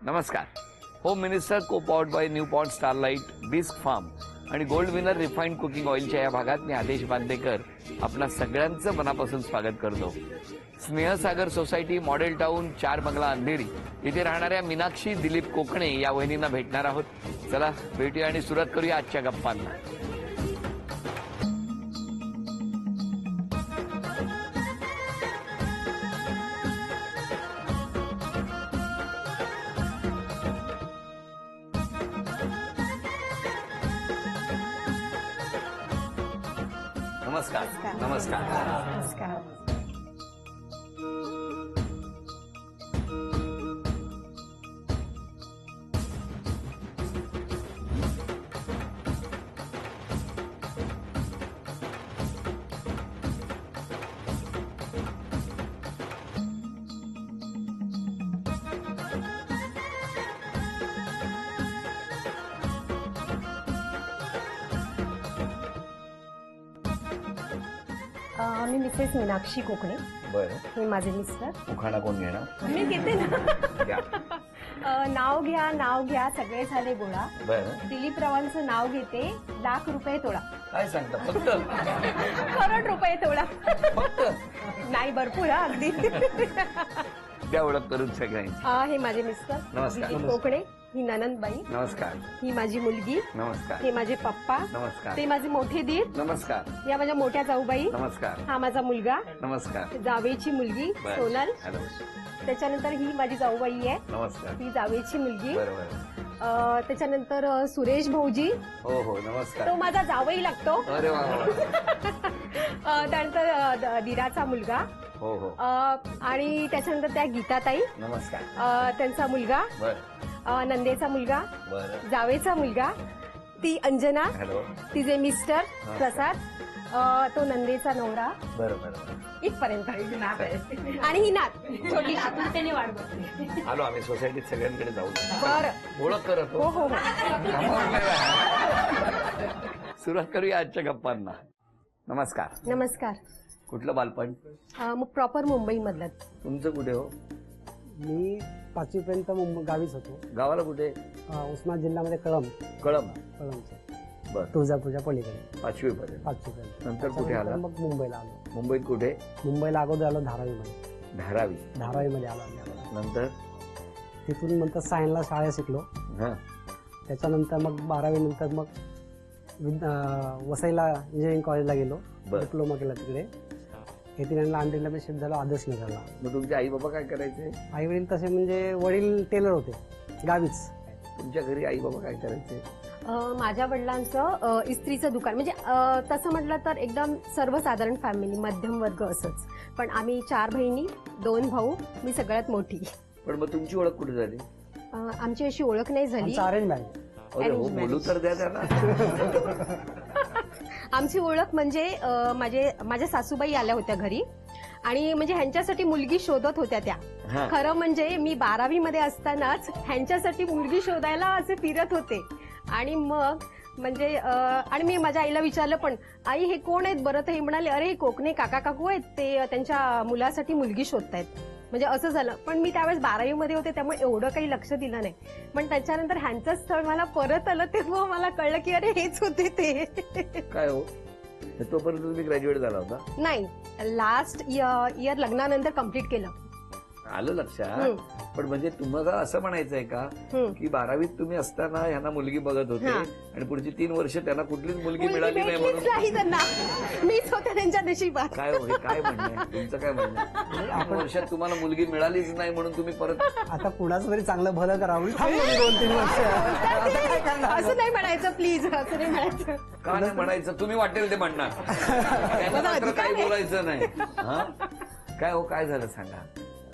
नमस्कार. Home minister co powered by new pot starlight, Bisk Farm आणि Gold Winner refined cooking ऑइलच्या या भागात मी आदेश बांदेकर आपणा सगळ्यांचं मनापासून स्वागत करतो. स्नेहसागर सोसायटी, मॉडेल टाउन, 4 बंगला, अंधेरी इथे राहणाऱ्या मीनाक्षी दिलीप कोकणे या वहिनींना भेटणार आहोत. चला भेटूया आणि सुरुवात करूया आजच्या गप्पांना. नमस्कार. नमस्कार. नमस्कार. मी मिसेस मीनाक्षी कोकणे. बरं. हे माझे मिस्टर. उखाणा कोण घेणार? मी घेते ना. घ्या. नाव घ्या सगळे झाले गोळा. बरं. दिलीप रावांचं नाव घेते, ₹1,00,000 तोळा. काय सांगता? फक्त ₹1,00,000 तोळा. फक्त नाही, भरपूर हा, अगदी. द्या ओळख करून सगळ्यांची. हे माझे मिस्टर नमस्कार. दिलीप कोकणे. ही ननंदबाई. नमस्कार. ही माझी मुलगी. नमस्कार. हे माझे पप्पा. नमस्कार. ते माझे मोठे दीर. नमस्कार. या माझ्या मोठ्या जाऊबाई. नमस्कार. हा माझा मुलगा. नमस्कार. जावेची मुलगी बरं. सोनल. हॅलो. त्याच्यानंतर ही माझी जाऊबाई आहे. नमस्कार. ही जावेची मुलगी. बरोबर. त्याच्यानंतर सुरेश भाऊजी. हो हो नमस्कार. तो माझा जावई लागतो. अरे वा. त्यानंतर दीराचा मुलगा. हो हो. आणि त्याच्यानंतर त्या गीताताई. नमस्कार. त्यांचा मुलगा. बर. नंदेचा मुलगा. बर. जावेचा मुलगा. ती अंजना. हॅलो. तिचे मिस्टर प्रसाद. तो नंदेचा नवरा. बरोबर. इथपर्यंत. आणि ही नात छोटी त्याने वाढ बघते. आलो आम्ही सोसायटीत सगळ्यांकडे जाऊ. बरं. ओळख करत हो हो हो. सुरुवात करूया आजच्या गप्पांना. नमस्कार. नमस्कार. कुठलं बालपण? प्रॉपर मुंबई मधलं. तुमचं कुठे हो? मी 5वी पर्यंत गावीच होतो. गावाला कुठे? उस्मानाबाद जिल्ह्यामध्ये कळम. कळमचं. बर. तुळजापूरच्या पलीकडे 5वी पर्यंत. 5वी पर्यंत. नंतर कुठे आला? मग मुंबईला आलो. मुंबईत कुठे? मुंबईला अगोदर आलो धारावीमध्ये. धारावीमध्ये आलो आम्ही अगोदर. नंतर तिथून नंतर सायनला शाळा शिकलो. हा. त्याच्यानंतर मग 12वी नंतर मग वसईला इंजिनिअरिंग कॉलेजला गेलो. बर. डिप्लोमा केला तिकडे. 89ला अंधेरीला मी शिफ्ट झालो आदर्श नगरला. मग तुमचे आई बाबा काय करायचे? आई वडील तसे म्हणजे वडील टेलर होते गावीच. तुमच्या घरी आई बाबा काय करायचे? माझ्या वडिलांचं इस्त्रीचं दुकान. म्हणजे तसं म्हटलं तर एकदम सर्वसाधारण फॅमिली, मध्यम वर्ग असंच. पण आम्ही 4 बहिणी, 2 भाऊ, मी सगळ्यात मोठी. पण मग तुमची ओळख कुठे झाली? आमची अशी ओळख नाही झाली. Arrange marriage. अरे हो, बोलू तर द्या त्यांना. आमची ओळख म्हणजे माझ्या सासूबाई आल्या होत्या घरी आणि म्हणजे ह्यांच्यासाठी मुलगी शोधत होत्या त्या. हा. खरं म्हणजे मी 12वी मध्ये असतानाच ह्यांच्यासाठी मुलगी शोधायला असे फिरत होते. आणि मग म्हणजे आणि मी माझ्या आईला विचारलं पण, आई हे कोण आहेत बरं? तर हे म्हणाले, अरे हे कोकणे काका काकू आहेत, ते त्यांच्या मुलासाठी मुलगी शोधतायत. म्हणजे असं झालं. पण मी त्यावेळेस 12वी मध्ये होते त्यामुळे एवढं काही लक्ष दिलं नाही. पण त्याच्यानंतर ह्यांचं स्थळ मला परत आलं तेव्हा मला कळलं की अरे हेच होते ते. काय हो, तोपर्यंत तुम्ही ग्रॅज्युएट झाला होता? नाही, लास्ट इयर लग्नानंतर कम्प्लीट केलं. आलं लक्षात. पण म्हणजे तुम्हाला असं म्हणायचंय का की 12वीत तुम्ही असताना ह्यांना मुलगी बघत होते आणि पुढची 3 वर्ष त्यांना कुठलीच मुलगी मिळाली नाही म्हणून? नाही त्यांना, मीच होते त्यांच्या नशिबात. काय काय म्हणणं तुमचं? काय म्हणणं? 3 वर्षात तुम्हाला मुलगी मिळालीच नाही म्हणून तुम्ही परत? आता कुणाचं तरी चांगलं भलं करावं. 2-3 वर्ष. असं नाही म्हणायचं प्लीज, असं नाही म्हणायचं. का नाही म्हणायचं? तुम्ही वाटेल ते म्हणणार. त्यांना मात्र काही बोलायचं नाही. हा. काय हो, काय झालं सांगा?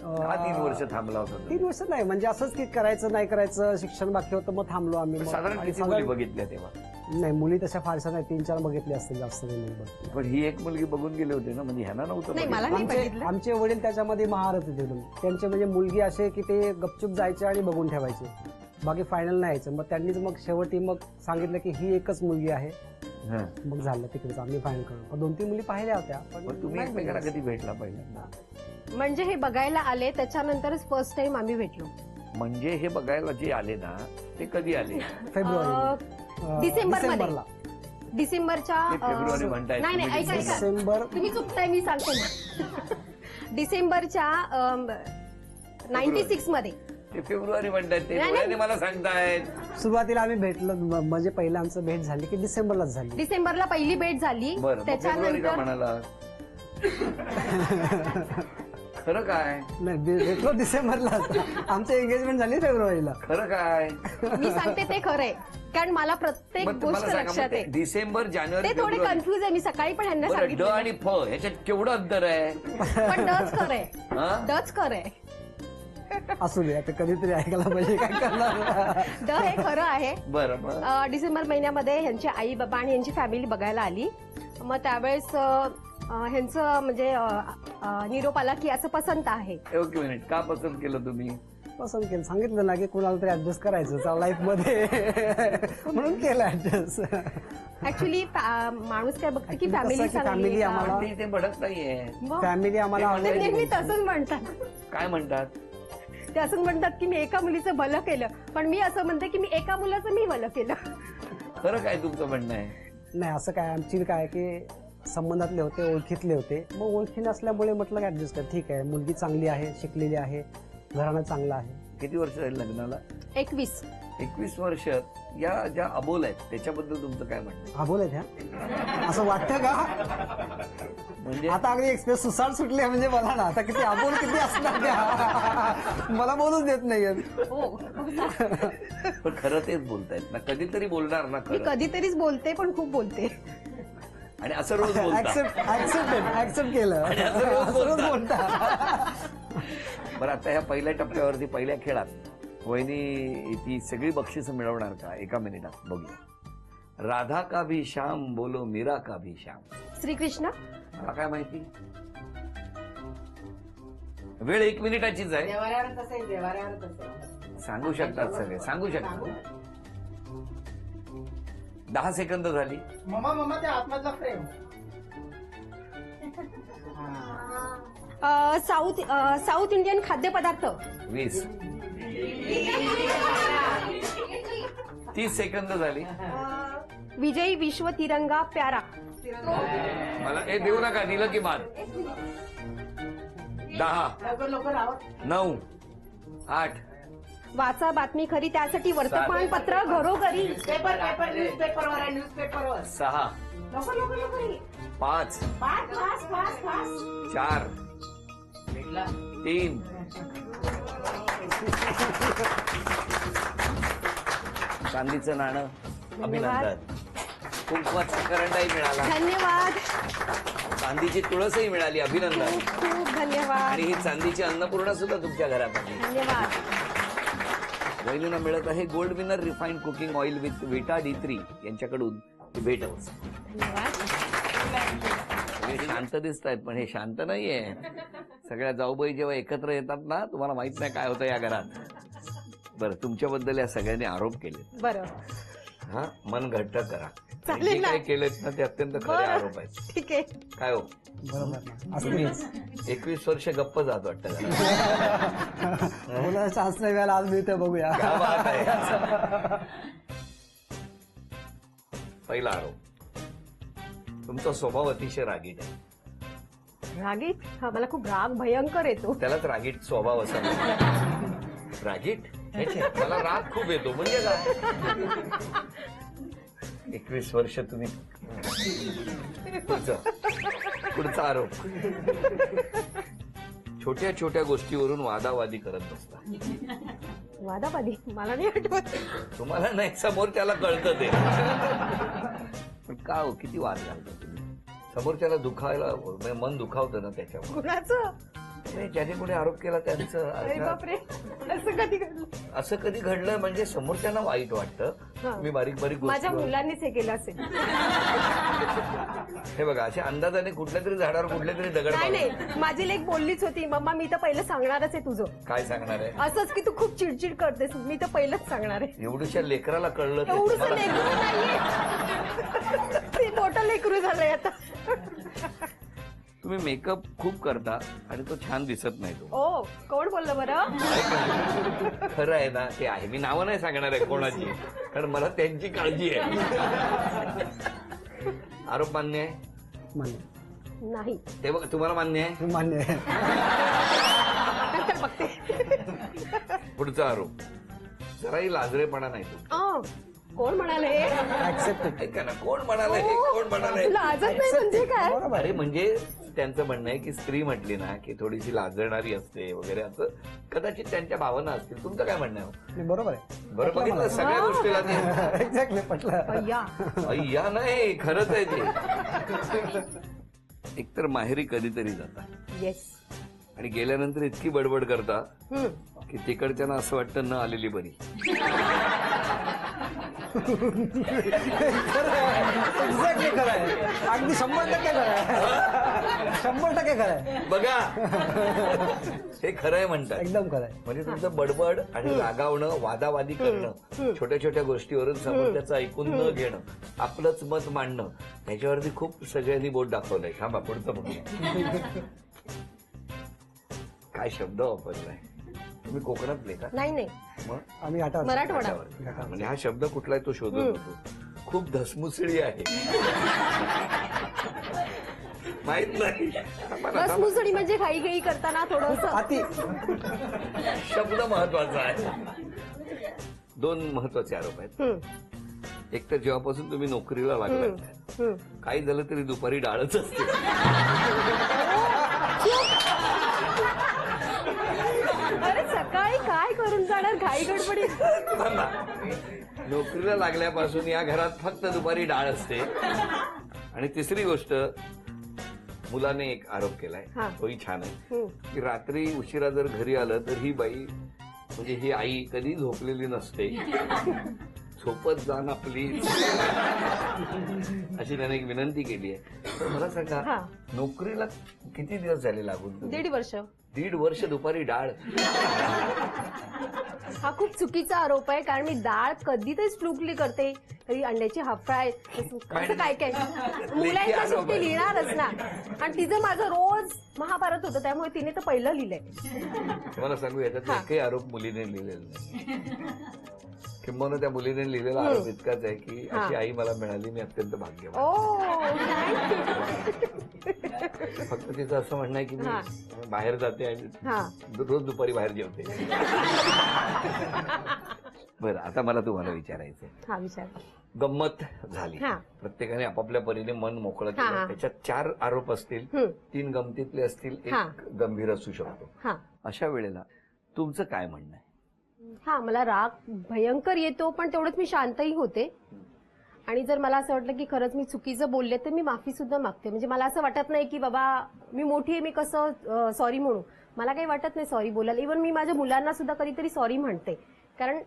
का 3 वर्ष थांबला होता? 3 वर्ष नाही, म्हणजे असंच की करायचं नाही करायचं, शिक्षण बाकी होतं, मग थांबलो आम्ही. साधारण किती मुली बघितल्या तेव्हा? नाही, मुली तशा फारशा नाही, 3-4 बघितले असतील, जास्त नाही. पण ही एक मुलगी बघून गेले होते ना, म्हणजे ह्यांना नव्हतं नाही, बघितलं. मला नाही बघितलं. आमचे वडील त्याच्यामध्ये महारथ होते एकदम. त्यांचे म्हणजे मुलगी असे की ते गपचूप जायचे आणि बघून ठेवायचे, बाकी फायनल नाही यायचं. मग त्यांनीच मग शेवटी मग सांगितलं की ही एकच मुलगी आहे. मग झालं तिकडेच आम्ही फायनल करू. 2-3 मुली पाहिल्या होत्या, पण तुम्ही एकमेकांना कधी भेटला पाहिजे? म्हणजे हे बघायला आले त्याच्यानंतरच फर्स्ट टाइम आम्ही भेटलो. म्हणजे हे बघायला जे आले ना ते कधी आले? फेब्रुवारी डिसेंबरला. डिसेंबरच्या ते फेब्रुवारी म्हणतायत. नाही नाही, ऐका ऐका, डिसेंबर तुम्ही चुकताय, मी सांगते ना. डिसेंबरच्या 96 मध्ये. ते फेब्रुवारी म्हणतायत, ते नाही, डोळ्याने मला सांगतायत. सुरुवातीला आम्ही भेटलो, म्हणजे पहिलं आमचं भेट झाली की डिसेंबरलाच झाली. डिसेंबरला पहिली भेट झाली. बरं, मग फेब्रुवारी का म्हणाला? खरं काय? नाही, भेटलो डिसेंबरला. आमचं एंगेजमेंट झाली फेब्रुवारीला. खरं काय? मी सांगते ते खरंय, कारण मला प्रत्येक मग गोष्ट मला सांगा, लक्षात मग ते आहे. डिसेंबर, जानेवारी, ते थोडे फेब्रुवारी. कन्फ्युज आहे. मी सकाळी पण ह्यांना बरं, ड सांगितलं, आणि फ ह्याच्यात केवढं अंतर आहे? पण डच खरंय. हा? डच खरंय. असू दे, आता कधीतरी ऐकायला पाहिजे, काय करणार. ड हे खरं आहे. बरं, मग डिसेंबर महिन्यामध्ये ह्यांची आई बाबा आणि यांची फॅमिली बघायला आली. मग त्यावेळेस ह्यांचं म्हणजे निरोप आला की असं पसंत आहे. एक मिनिट, का पसंत केलं तुम्ही? पसंत केलं, सांगितलं ना की कुणाला तरी ऍडजस्ट करायचं लाईफ मध्ये, म्हणून केलं ऍडजस्ट. ऍक्च्युली माणूस काय बघते की Actually फॅमिली कसं आहे की family आम्हाला- ते भडक नाहीये. फॅमिली आम्हाला ते ते नेहमी तसंच म्हणतात. काय म्हणतात? ते असं म्हणतात की मी एका मुलीचं भलं केलं, पण मी असं म्हणते की मी एका मुलाचं मी भलं केलं. खरं काय तुमचं म्हणणं आहे? नाही, असं काय, आमची काय की संबंधातले होते, ओळखीतले होते, मग ओळखी नसल्यामुळे म्हटलं ऍडजस्ट कर, ठीक आहे, मुलगी चांगली आहे, शिकलेली आहे, घराणं चांगलं आहे. किती वर्ष झाली लग्नाला? 21. 21 वर्ष. या ज्या अबोल आहेत त्याच्याबद्दल तुमचं काय म्हणणं? हा, बोलायचं असं वाटतं का? म्हणजे आता अगदी एक्सप्रेस सुसाट सुटले म्हणजे मला ना, आता किती अबोल किती असणार त्या, मला बोलूच देत नाही. हो, पण खरं तेच बोलतायत ना, कधीतरी बोलणार ना मी खरं. कधीतरीच बोलते, पण खूप बोलते. आणि असं रोज बोलता. ऍक्सेप्ट केलं, आणि असं रोज असं रोज बोलता. बोलता. बरं, आता ह्या पहिल्या टप्प्यावरती, पहिल्या खेळात वहिनी ती सगळी बक्षिसं मिळवणार का? एका मिनिटात बघूया. राधा का भी श्याम बोलो मीरा का भी श्याम. श्रीकृष्ण. मला काय माहिती? वेळ 1 मिनिटाचीच आहे. सांगू शकतात सगळे, सांगू शकतात. 10 सेकंद झाली. मम्मा त्या आतमधला फ्रेम. साऊथ इंडियन खाद्यपदार्थ. 20. 30 सेकंद झाली. विजयी विश्व तिरंगा प्यारा. मला हे देऊ नका, दिलं की बाद. 10, 9, 8, वाचा बातमी खरी, त्यासाठी वर्तमानपत्र घरोघरी. न्यूजपेपरवर 6, 5, 4, 3. चांदीचं नाणं अभिनंदन. कुंकवाचा करंडाही मिळाला. धन्यवाद. चांदीची तुळसही मिळाली. अभिनंदन. खूप खूप धन्यवाद. आणि ही चांदीची अन्नपूर्णा सुद्धा तुमच्या घरात आली. धन्यवाद. वहिनींना मिळत आहे gold winner refined cooking oil with विटा D3 यांच्याकडून भेट. धन्यवाद. हे शांत दिसत आहेत, पण हे शांत नाहीये. सगळ्या जाऊबाई जेव्हा एकत्र येतात ना, तुम्हाला माहित नाही काय होतं या घरात. बरं, तुमच्याबद्दल या सगळ्यांनी आरोप केले. बरं, हा, मन घट्ट करा. चालेल जे ना. काय केलेत ना ते अत्यंत खरे बरं. आरोप आहेत. ठीक आहे. काय हो, बरोबर, असं 21 वर्ष गप्प जात वाटतं जरा. बोलायला चान्स नाही मिळाला, आज मिळतं, बघूया. क्या बात आहे. पहिला आरोप, तुमचा स्वभाव अतिशय रागीट आहे. रागीट? हा, मला खूप राग भयंकर येतो. त्यालाच रागीट स्वभाव असा म्हणतात. रागीट? छे, छे, मला राग खूप येतो. म्हणजे काय? 21 वर्ष तुम्ही. पुढचा आरोप, छोट्या छोट्या गोष्टीवरून वादावादी करत बसता. वादावादी? मला नाही आठवत. तुम्हाला नाही, समोर त्याला कळतं ते. पण का हो, किती वाद घालता तुम्ही? समोरच्याला दुखायला, म्हणजे मन दुखावतं ना त्याच्यावर. कुणाचं? नाही, ज्याने कोणी आरोप केला त्यांचं. अरे बापरे, असं कधी घडलं? असं कधी घडलं म्हणजे समोरच्यांना वाईट वाटतं. हा. मी बारीक बारीक माझ्या गोष्टी, मुलांनीच हे केलं असेल. हे बघा, अशा अंदाजाने कुठल्या तरी झाडावर कुठले तरी दगड नाही मारून. नाही, माझी लेक बोललीच होती, मम्मा मी तर पहिलं सांगणारच आहे तुझं. काय सांगणार आहे? असंच की तू खूप चिडचिड करतेस, मी तर पहिलंच सांगणार आहे. एवढ्याशा लेकराला कळलं ते एवढंच तुम्हाला- लेकरू नाहीये, ते मोठं लेकरू झालंय आता. तुम्ही मेकअप खूप करता आणि तो छान दिसत नाही तो. ओ कोण बोललं बरं? खरं आहे ना, ते आहे. मी नावं नाही सांगणार आहे कोणाची, कारण मला त्यांची काळजी आहे. आरोप मान्य आहे? मान्य नाही. ते बघ, तुम्हाला मान्य आहे? मान्य आहे. नंतर बघते. पुढचा आरोप, जराही लाजरेपणा नाही तो. कोण म्हणाले? ऍक्सेप्टेड. ऐका ना, कोण म्हणाले हे, कोण म्हणाले? तुला आजच नाही म्हणजे काय? बरोबर अरे आहे. म्हणजे त्यांचं म्हणणं आहे की स्त्री म्हटली ना की थोडीशी लाजणारी असते वगैरे, असं कदाचित त्यांच्या भावना असतील. तुमचं काय म्हणणं आहे? नाही, बरोबर आहे. बरं बघितलं, सगळ्या गोष्टीला ते एक्झॅक्टली पटलं. अय्या. अय्या नाही, खरंच आहे ते. एकतर माहेरी कधीतरी जाता येस. आणि गेल्यानंतर इतकी बडबड करता की तिकडच्यांना असं वाटतं न आलेली बरी. एक्झॅक्टली खरं आहे. अगदी 100% खरं आहे. 100% खरं आहे. बघा, हे खरं आहे म्हणतात. एकदम खरं आहे. म्हणजे तुमचं बडबड आणि रागावणं, वादावादी करणं, छोट्या छोट्या गोष्टीवरून समोरच्याचं ऐकून न घेणं, आपलंच मत मांडणं, ह्याच्यावरती खूप सगळ्यांनी बोट दाखवलंय. थांबा, पुढचं बघूया. काय शब्द वापरलाय तुम्ही? कोकणातले का? नाही नाही, मग आम्ही आठवतो. मराठवाडा. म्हणजे हा शब्द कुठला आहे तो शोधत होतो. खूप धसमुसळी आहे. माहित नाही. थांबा ना, बस थांबा. मुसळी म्हणजे घाई घाई करताना थोडस. अति. शब्द महत्वाचा आहे. दोन महत्वाचे आरोप आहेत. एक तर जेव्हापासून तुम्ही नोकरीला लागलात, काही झालं तरी दुपारी डाळच असते. अरे सकाळी काय करून जाणार घाई गडबडीत? थांबा. नोकरीला लागल्यापासून या घरात फक्त दुपारी डाळ असते. आणि तिसरी गोष्ट, मुलाने एक आरोप केलाय, हा. तोही छान आहे, की रात्री उशिरा जर घरी आलं तर ही बाई, म्हणजे ही आई कधी झोपलेली नसते, झोपत जा ना प्लीज, अशी त्याने एक विनंती केली आहे. तर मला सांगा, हा. नोकरीला किती दिवस झाले लागून तुम्ही? 1.5 वर्ष. 1.5 वर्ष दुपारी डाळ. हा खूप चुकीचा आरोप आहे, कारण मी डाळ कधीतरीच फ्लुकली करते, कधी अंड्याची हाफ फ्राय, असं काय काय मुलांच्या आरोप सुट्टी आहे. लिहिणारच ना. आणि तिचं माझं रोज महाभारत होतं, त्यामुळे तिने तर पहिलं लिहिलंय. तुम्हाला सांगू, याच्यात हा. एकही आरोप मुलीने लिहिलेला नाही. किंबहुना त्या मुलीने लिहिलेला आरोप इतकाच आहे की हा. अशी आई मला मिळाली, मी अत्यंत भाग्यवान. ओ फक्त तिचं असं म्हणणं आहे की हा. मी बाहेर जाते आणि हा. रोज दुपारी बाहेर जेवते. बरं, आता मला तुम्हाला विचारायचंय. हा विचार. गंमत झाली, हा. प्रत्येकाने आपापल्या परीने मन मोकळं हा, केलं. हा. त्याच्यात 4 आरोप असतील, 3 गमतीतले असतील, हा. एक गंभीर असू शकतो. हा अशा वेळेला तुमचं काय म्हणणं आहे? हा मला राग भयंकर येतो, पण तेवढंच मी शांतही होते. आणि जर मला असं वाटलं की खरंच मी चुकीचं बोलले तर मी माफी सुद्धा मागते. म्हणजे मला असं वाटत नाही की बाबा मी मोठी आहे, मी कसं सॉरी म्हणू. मला काही वाटत नाही सॉरी बोलायला. इव्हन मी माझ्या मुलांना सुद्धा कधीतरी सॉरी म्हणते, कारण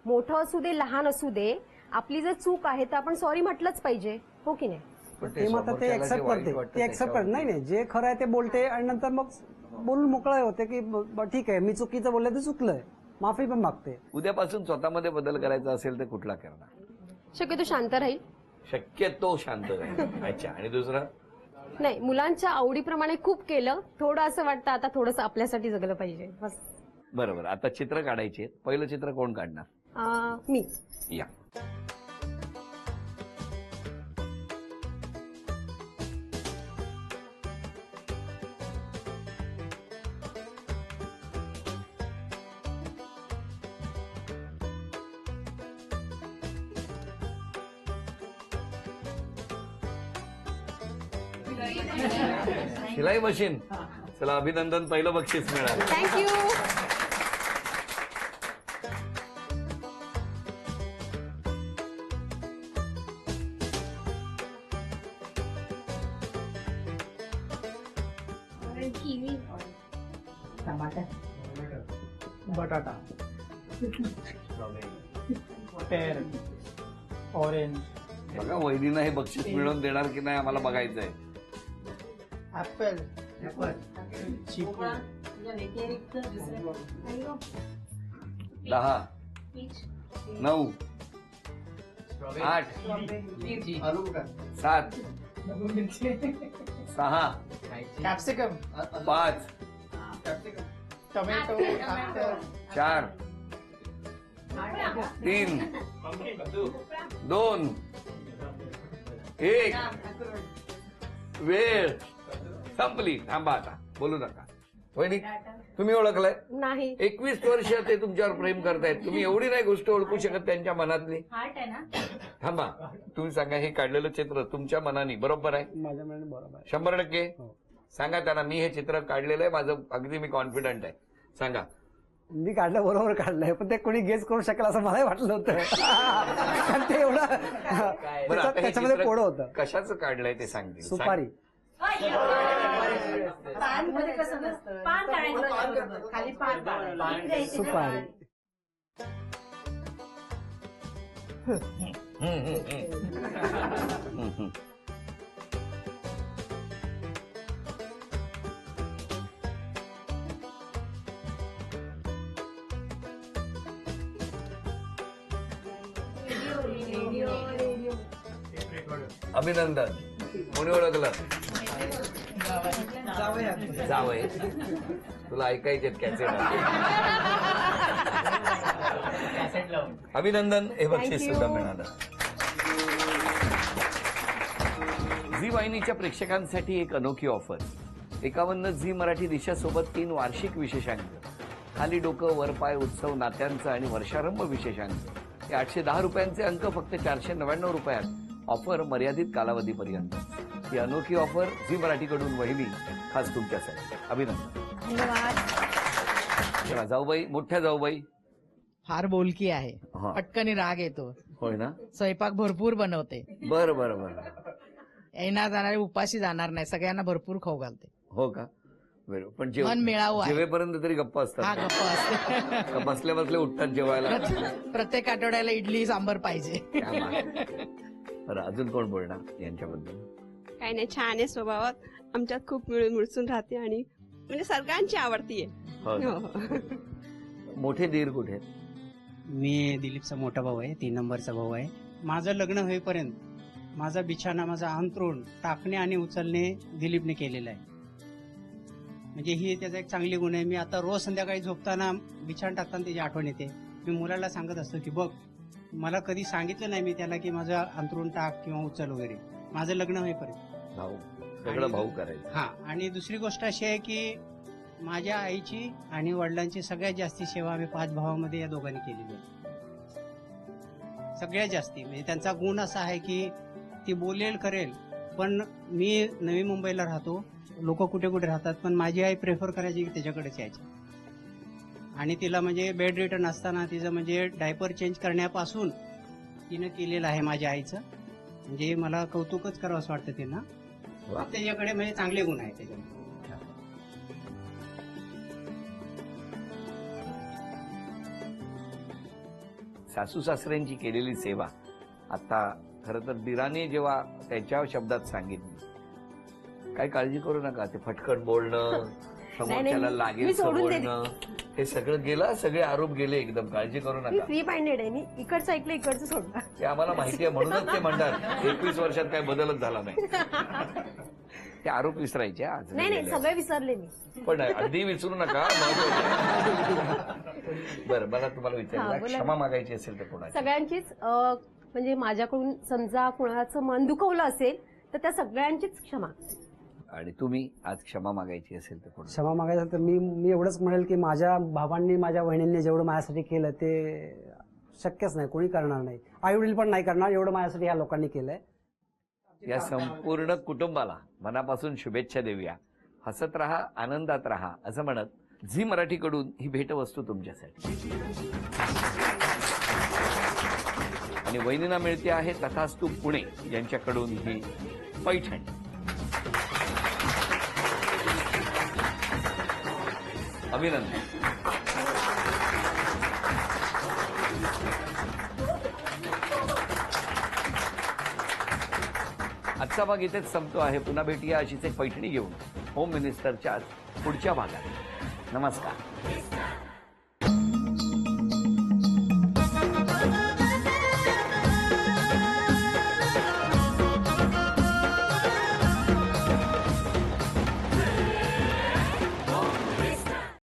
मोठं असू दे लहान असू दे, आपली जर चूक आहे तर आपण सॉरी म्हटलंच पाहिजे, हो की नाही? पण ते मात्र ते समोरच्याला जे एक्सेप्ट वाईट करते. वाटतं ते एक्सेप्ट करते. नाही नाही, जे खरं आहे ते बोलते आणि नंतर मग बोलून मोकळं होते की ठीक आहे, मी चुकीचं बोलले तर चुकलंय, माफी पण मागते. उद्यापासून स्वतःमध्ये बदल करायचा असेल तर कुठला करणार? शक्यतो शांत राहील. शक्यतो शांत राहील. अच्छा, आणि दुसरा? नाही, मुलांच्या आवडीप्रमाणे खूप केलं, थोडं असं वाटतं आता थोडंसं आपल्यासाठी जगलं पाहिजे बस. बरोबर. आता चित्र काढायचे. पहिलं चित्र कोण काढणार? मी. या. शिलाई मशीन. चला, अभिनंदन, पहिलं बक्षीस मिळालं. थँक्यू. बटाटा, पेर, ऑरेंज, बघा, वहिनीनं हे बक्षीस मिळवून देणार की नाही आम्हाला बघायचंय. ऍपल, चिकू, 10, 9, 8, 7, 6 कॅप्सिकम 5 टोमॅटो 4 3 2 1 वेळ संपली. थांबा आता बोलू नका. वहिनी तुम्ही ओळखलाय? नाही. 21 वर्ष ते तुमच्यावर प्रेम करतायत. तुम्ही एवढी नाही गोष्ट ओळखू शकत त्यांच्या मनातली? थांबा, तुम्ही सांगा हे काढलेलं चित्र तुमच्या मनाने बरोबर आहे? माझ्या मनाने बरोबर आहे. 100%? हो. सांगा त्यांना मी हे चित्र काढलेलं आहे, माझं अगदी मी कॉन्फिडंट आहे. सांगा. मी काढलं बरोबर काढलंय, पण ते कोणी गेस करू शकेल असं मलाही वाटलं होतं. कारण ते एवढं बरं, आता हे त्याच्यामध्ये चित्र कोडं होतं. कशाचं काढलंय ते सांगतील. सुपारी. सुपारी. अभिनंदन. कोणी ओळखलं? जावय. तुला ऐकायचे कॅसेट. अभिनंदन. हे बक्षीस सुद्धा मिळालं. झी वाहिनीच्या प्रेक्षकांसाठी एक अनोखी ऑफर. 51 झी मराठी दिशासोबत 3 वार्षिक विशेषांक, खाली डोकं वर पाय उत्सव नात्यांचा आणि वर्षारंभ विशेषांक. हे 810 रुपयांचे अंक फक्त 499 रुपयात. ऑफर मर्यादित कालावधीपर्यंत. ही अनोखी ऑफर झी मराठीकडून वहिली खास तुमच्यासाठी. अभिनंदन. धन्यवाद. चला जाऊबाई, मोठ्या जाऊबाई. फार बोलकी आहे. हा. पटकन राग येतो. होय ना? स्वयंपाक भरपूर बनवते. बरं बरं बरं. येणार जाणारे उपाशी जाणार नाही. सगळ्यांना भरपूर खाऊ घालते. हो का? बरं. पण मन मिळावं आहे. जेवेपर्यंत तरी गप्पा हा असतात गप्पा असते. का बसल्या बसल्या उठतात जेवायला? प्रत्येक आठवड्याला इडली सांबर पाहिजे. क्या बात आहे. बरं, अजून कोण बोलणार यांच्याबद्दल? काही नाही, छान आहे स्वभावात. आमच्यात खूप मिळून मिळसून राहते आणि म्हणजे सगळ्यांची आवडती आहे. हो ना? हो. मोठे दीर कुठे आहेत? मी दिलीपचा मोठा भाऊ आहे, 3 नंबरचा भाऊ आहे. माझं लग्न होईपर्यंत माझा बिछाना, माझा अंथरूण टाकणे आणि उचलणे दिलीपने केलेला आहे. म्हणजे ही त्याचा एक चांगली गुण आहे. मी आता रोज संध्याकाळी झोपताना बिछाण टाकताना त्याची आठवण येते. मी मुलाला सांगत असतो की बघ, मला कधी सांगितलं नाही मी त्याला की माझं अंथरूण टाक किंवा उचल वगैरे. माझं लग्न होईपर्यंत. भाऊ सगळं भाऊ करायचं. हा. आणि दुसरी गोष्ट अशी आहे की माझ्या आईची आणि वडिलांची सगळ्यात जास्ती सेवा आम्ही 5 भावामध्ये या दोघांनी केलेली आहे. सगळ्यात जास्ती म्हणजे त्यांचा गुण असा आहे की ती बोलेल करेल. पण मी नवी मुंबईला राहतो, लोक कुठे कुठे राहतात, पण माझी आई प्रेफर करायची की त्याच्याकडेच यायची. आणि तिला म्हणजे बेड रिटर्न असताना तिचं म्हणजे डायपर चेंज करण्यापासून तिनं केलेलं आहे माझ्या आईचं. म्हणजे मला कौतुकच करावं असं वाटतं तिनं. वा. त्याच्याकडे म्हणजे चांगले गुण आहेत त्याच्याकडे. सासू सासऱ्यांची केलेली सेवा आता खरं तर दिराने जेव्हा त्याच्या शब्दात सांगितली, काही काळजी करू नका. ते फटकन बोलणं, समोरच्याला लागेल मी सोडून देते. बोलणं, हे सगळं गेलं. सगळे आरोप गेले एकदम. काळजी करू मी नका. फ्री माइंडेड आहे. मी इकडचं ऐकलं, इकडचं सोडलं. ते आम्हाला माहिती आहे, म्हणूनच ते म्हणतात 21 वर्षात काही बदलच झाला नाही. ते आरोप विसरायचे आज नाही नाही, गेले. सगळे विसरले मी. पण अगदी विसरू नका. बरं, मला तुम्हाला हा, विचारायला बोला. क्षमा मागायची असेल तर कोणाची? सगळ्यांचीच म्हणजे माझ्याकडून समजा कुणाचं मन दुखवलं असेल तर त्या सगळ्यांचीच क्षमा. आणि तुम्ही आज क्षमा मागायची असेल तर कोणाची? क्षमा मागायचं तर मी एवढंच म्हणेल की माझ्या भावांनी, माझ्या बहिणींनी जेवढं माझ्यासाठी केलं ते शक्यच नाही, कोणी करणार नाही. आई वडील पण नाही करणार एवढं माझ्यासाठी ह्या लोकांनी केलंय. या संपूर्ण कुटुंबाला मनापासून शुभेच्छा देऊया. हसत राहा, आनंदात राहा असं म्हणत झी मराठीकडून ही भेटवस्तू तुमच्यासाठी. आणि वहिनींना मिळते आहे तथास्तू पुणे यांच्याकडून ही पैठण. अभिनंदन. आजचा भाग इथेच संपतो आहे. पुन्हा भेटूया अशीच एक पैठणी घेऊन होम मिनिस्टरच्या पुढच्या भागात. नमस्कार.